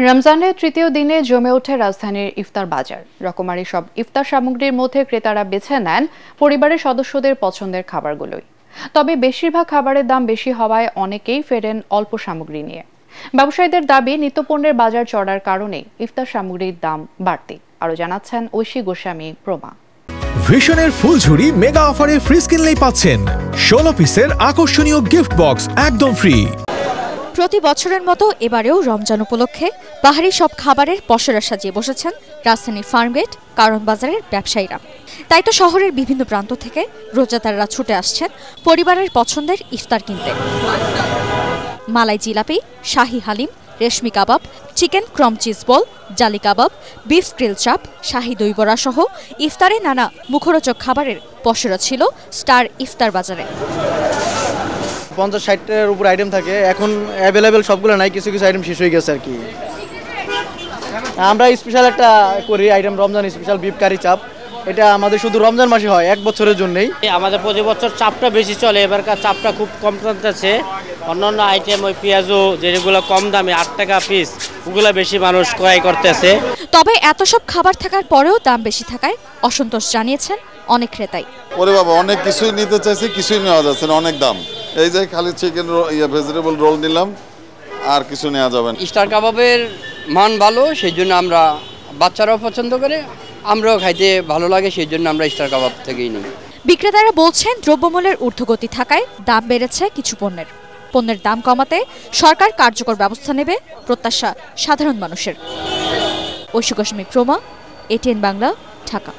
রমজানের তৃতীয় দিনে জমে ওঠে রাজধানীর ইফতার বাজার। রকমারি সব ইফতার সামগ্রীর মধ্যে ক্রেতারা বেছে নেন পরিবারের সদস্যদের পছন্দের খাবারগুলোই। তবে বেশিরভাগ খাবারের দাম বেশি হওয়ায় অনেকেই ফেরেন অল্প সামগ্রী নিয়ে। ব্যবসায়ীদের দাবি, নিত্যপণ্যের বাজার চড়ার কারণে ইফতার সামগ্রীর দাম বাড়তি। আরও জানাচ্ছেন ঐশী গোস্বামী প্রমা। ভিশনের ফুলঝুরি মেগা অফারে ফ্রি কিনলেই পাচ্ছেন 16 পিসের আকর্ষণীয় গিফট বক্স একদম ফ্রি। প্রতি বছরের মতো এবারেও রমজান উপলক্ষে বাহারি সব খাবারের পসরা সাজিয়ে বসেছেন রাজধানীর ফার্মগেট কারণ বাজারের ব্যবসায়ীরা। তাই তো শহরের বিভিন্ন প্রান্ত থেকে রোজাদাররা ছুটে আসছেন পরিবারের পছন্দের ইফতার কিনতে। মালাই জিলাপি, শাহী হালিম, রেশমি কাবাব, চিকেন ক্রম চিজ বল, জালি কাবাব, বিফ গ্রিল চাপ, শাহী দই বড়া সহ ইফতারে নানা মুখরোচক খাবারের পসরা ছিল স্টার ইফতার বাজারে। 50-60-এর উপর আইটেম থাকে, এখন অ্যাভেলেবেল সবগুলো নাই, কিছু কিছু আইটেম শেষ হয়ে গেছে আর কি। আমরা স্পেশাল একটা করি item, Ramzan special beef curry chaap. এটা আমাদের শুধু রমজান মাসে হয়, এক বছরের জন্যই। আমাদের প্রতি বছর চাপটা বেশি চলে, এবারকার চাপটা খুব কম চলতেছে। অন্যান্য আইটেম ওই পেঁয়াজও যেগুলো কম দামে 8 টাকা পিস, ওগুলো বেশি মানুষ ক্রয় করতেছে। তবে এত সব খাবার থাকার পরেও দাম বেশি থাকায় অসন্তোষ জানিয়েছেন অনেক ক্রেতাই। ওরে বাবা, অনেক কিছুই নিতে চাইছে, কিছুই নেওয়া যাচ্ছে না, অনেক দাম। এই যে খালি চিকেন ভেজিটেবল রোল নিলাম, আর কিছু নেওয়া যাবে না। স্টার কাবাবের মান ভালো, সেই জন্য আমরা, বাচ্চারাও পছন্দ করে, আমরাও খাইতে ভালো লাগে, সেই জন্য আমরা স্টার কাবাব থেকেই নিই। বিক্রেতারা বলছেন, দ্রব্যমূল্যের ঊর্ধ্বগতি থাকায় দাম বেড়েছে কিছু পণ্যের দাম কমাতে সরকার কার্যকর ব্যবস্থা নেবে প্রত্যাশা সাধারণ মানুষের। ঐশী গোস্বামী প্রমা, ATN বাংলা, ঢাকা।